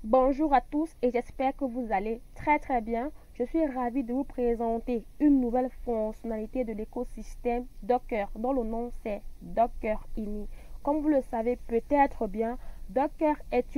Bonjour à tous et j'espère que vous allez très bien. Je suis ravie de vous présenter une nouvelle fonctionnalité de l'écosystème Docker dont le nom c'est Docker Ini. Comme vous le savez peut-être bien, Docker est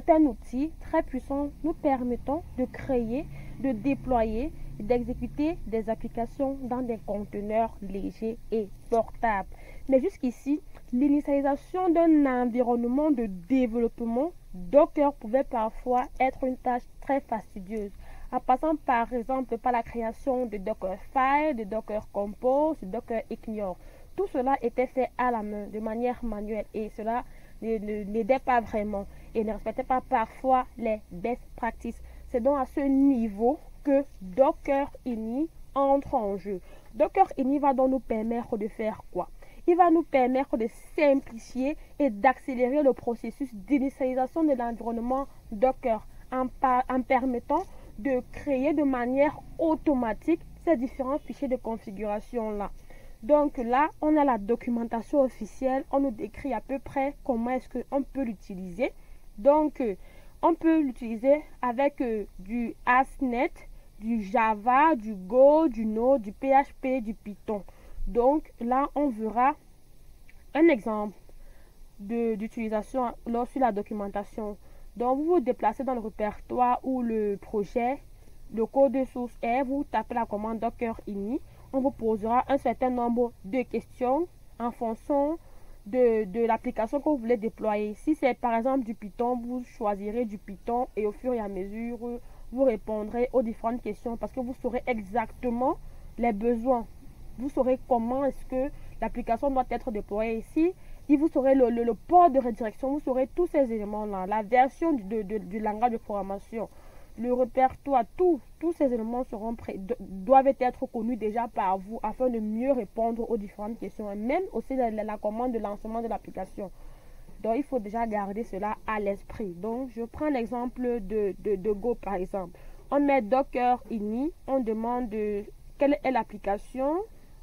un outil très puissant nous permettant de créer, de déployer et d'exécuter des applications dans des conteneurs légers et portables. Mais jusqu'ici, l'initialisation d'un environnement de développement Docker pouvait parfois être une tâche très fastidieuse, en passant par exemple par la création de Dockerfile, de Docker Compose, de Docker Ignore. Tout cela était fait à la main, de manière manuelle, et cela n'aidait pas vraiment et ne respectait pas parfois les best practices. C'est donc à ce niveau que Docker Ini entre en jeu. Docker Ini va donc nous permettre de faire quoi? Il va nous permettre de simplifier et d'accélérer le processus d'initialisation de l'environnement Docker en permettant de créer de manière automatique ces différents fichiers de configuration là. Donc là, on a la documentation officielle, on nous décrit à peu près comment est-ce qu'on peut l'utiliser. Donc, on peut l'utiliser avec du ASP.NET, du Java, du Go, du Node, du PHP, du Python. Donc là, on verra un exemple d'utilisation sur la documentation. Donc, vous vous déplacez dans le répertoire ou le projet, le code de source est, vous tapez la commande Docker Ini. On vous posera un certain nombre de questions en fonction de l'application que vous voulez déployer. Si c'est par exemple du Python, vous choisirez du Python et au fur et à mesure, vous répondrez aux différentes questions parce que vous saurez exactement les besoins. Vous saurez comment est-ce que l'application doit être déployée ici. Et vous saurez le port de redirection, vous saurez tous ces éléments-là, la version du langage de programmation, le répertoire, tous ces éléments doivent être connus déjà par vous afin de mieux répondre aux différentes questions, et même aussi la commande de lancement de l'application. Donc, il faut déjà garder cela à l'esprit. Donc, je prends l'exemple de Go, par exemple. On met Docker Ini, on demande quelle est l'application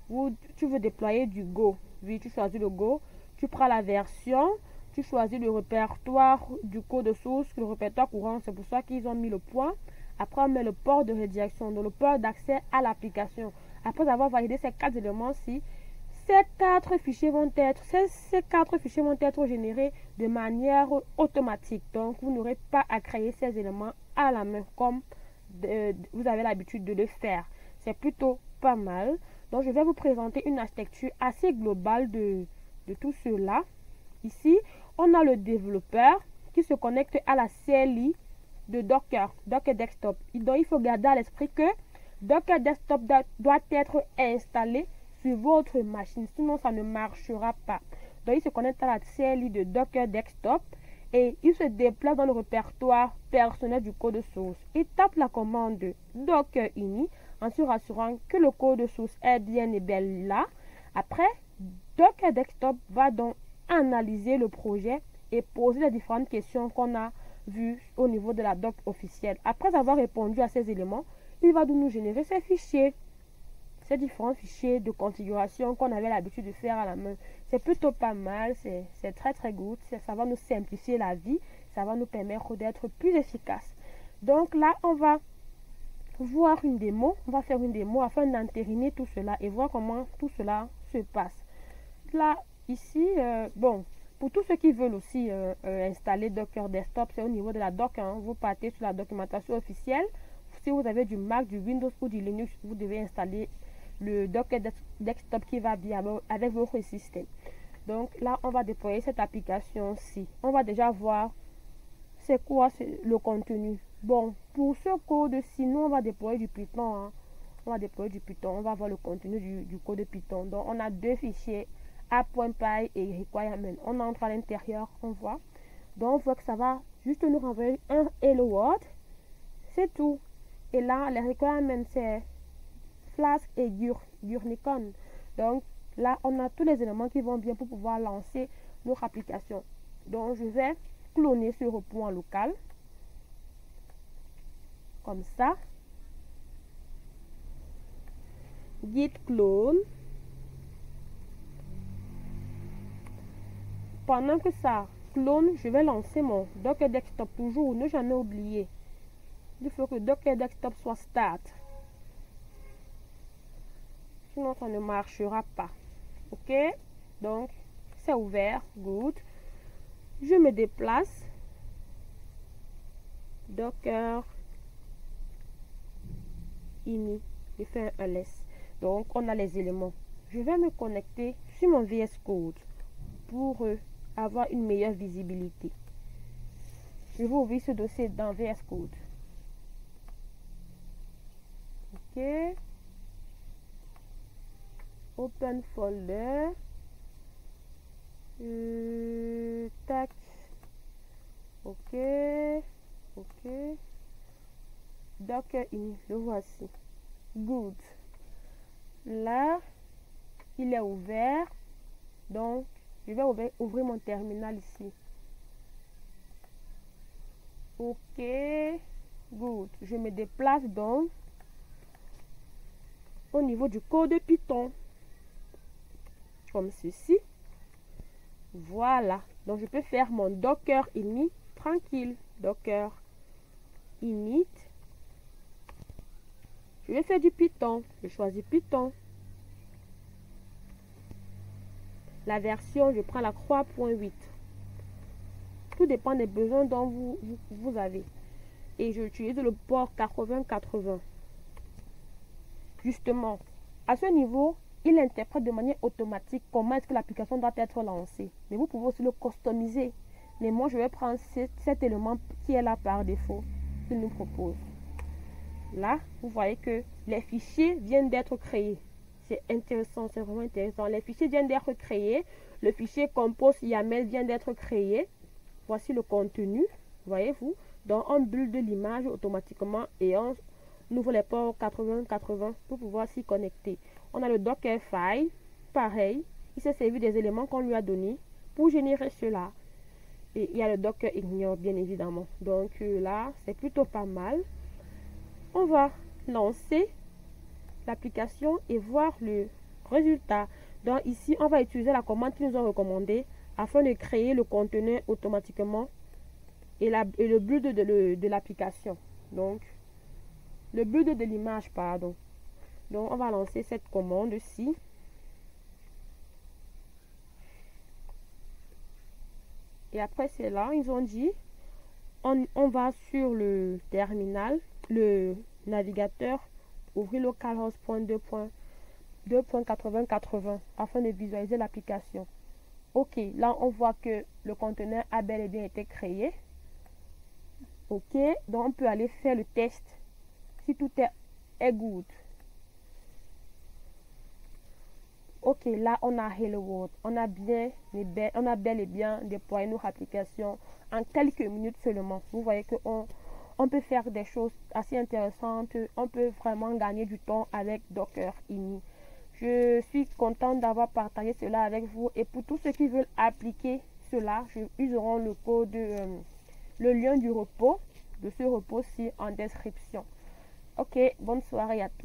où tu veux déployer du Go. Oui, tu choisis le Go, tu prends la version, tu choisis le répertoire du code source, le répertoire courant, c'est pour ça qu'ils ont mis le point. Après, on met le port de redirection, donc le port d'accès à l'application. Après avoir validé ces quatre éléments-ci, ces quatre fichiers vont être générés de manière automatique. Donc, vous n'aurez pas à créer ces éléments à la main comme vous avez l'habitude de le faire. C'est plutôt pas mal. Donc, je vais vous présenter une architecture assez globale de tout cela. Ici, on a le développeur qui se connecte à la CLI de Docker Desktop. Donc, il faut garder à l'esprit que Docker Desktop doit être installé sur votre machine, sinon ça ne marchera pas. Donc, il se connecte à la CLI de Docker Desktop et il se déplace dans le répertoire personnel du code source. Il tape la commande Docker Ini en se rassurant que le code source est bien et bien là. Après, Docker Desktop va donc analyser le projet et poser les différentes questions qu'on a vues au niveau de la doc officielle. Après avoir répondu à ces éléments, il va nous générer ces fichiers, ces différents fichiers de configuration qu'on avait l'habitude de faire à la main. C'est plutôt pas mal, c'est très good, ça va nous simplifier la vie, ça va nous permettre d'être plus efficace. Donc là, on va voir une démo, on va faire une démo afin d'entériner tout cela et voir comment tout cela se passe. Là, ici, pour tous ceux qui veulent aussi installer Docker Desktop, c'est au niveau de la doc, hein. Vous partez sur la documentation officielle. Si vous avez du Mac, du Windows ou du Linux, vous devez installer le Docker Desktop qui va bien avec votre système. Donc là, on va déployer cette application-ci. On va déjà voir c'est quoi le contenu. Bon, pour ce code-ci, nous, on va déployer du Python. Hein. On va déployer du Python. On va voir le contenu du code Python. Donc, on a deux fichiers, app.py et requirement. On entre à l'intérieur, on voit. Donc, on voit que ça va juste nous renvoyer un hello world. C'est tout. Et là, les requirements, c'est Flask et Gurnicon. Donc, là, on a tous les éléments qui vont bien pour pouvoir lancer notre application. Donc, je vais cloner ce repos en local. Comme ça. Git clone. Pendant que ça clone, je vais lancer mon Docker Desktop toujours, ne jamais oublier. Il faut que Docker Desktop soit start. Sinon, ça ne marchera pas. Ok? Donc, c'est ouvert. Good. Je me déplace. Docker ini. Je fais un ls. Donc, on a les éléments. Je vais me connecter sur mon VS Code pour avoir une meilleure visibilité. Je vais ouvrir ce dossier dans VS Code. Ok. Open folder. Tac. Ok. Ok. Docker ini. Le voici. Good. Là, il est ouvert. Donc, je vais ouvrir mon terminal ici. Ok. Good. Je me déplace donc au niveau du code Python. Comme ceci. Voilà. Donc, je peux faire mon Docker init tranquille. Docker init. Je vais faire du Python. Je choisis Python. La version, je prends la 3.8. Tout dépend des besoins dont vous avez. Et j'utilise le port 8080. Justement, à ce niveau, il interprète de manière automatique comment est-ce que l'application doit être lancée. Mais vous pouvez aussi le customiser. Mais moi, je vais prendre cet élément qui est là par défaut, qu'il nous propose. Là, vous voyez que les fichiers viennent d'être créés. C'est intéressant, c'est vraiment intéressant. Les fichiers viennent d'être créés. Le fichier compose YAML vient d'être créé. Voici le contenu, voyez-vous. Donc, on build l'image automatiquement et on ouvre les ports 8080 pour pouvoir s'y connecter. On a le Dockerfile, pareil. Il s'est servi des éléments qu'on lui a donnés pour générer cela. Et il y a le Docker Ignore, bien évidemment. Donc là, c'est plutôt pas mal. On va lancer l'application et voir le résultat. Donc ici, on va utiliser la commande qu'ils nous ont recommandée afin de créer le conteneur automatiquement et le build de l'application. Donc, le build de l'image, pardon. Donc, on va lancer cette commande-ci. Et après cela, ils ont dit, on va sur le terminal, le navigateur, ouvrir localhost 2.8080 afin de visualiser l'application. Ok, là on voit que le conteneur a bel et bien été créé. Ok, donc on peut aller faire le test si tout est good. Ok, là on a Hello World, on a bel et bien déployé notre application en quelques minutes seulement. Vous voyez que on peut faire des choses assez intéressantes, on peut vraiment gagner du temps avec Docker ini. Je suis contente d'avoir partagé cela avec vous et pour tous ceux qui veulent appliquer cela, ils auront le code, le lien du repos, de ce repos-ci en description. Ok, bonne soirée à tous.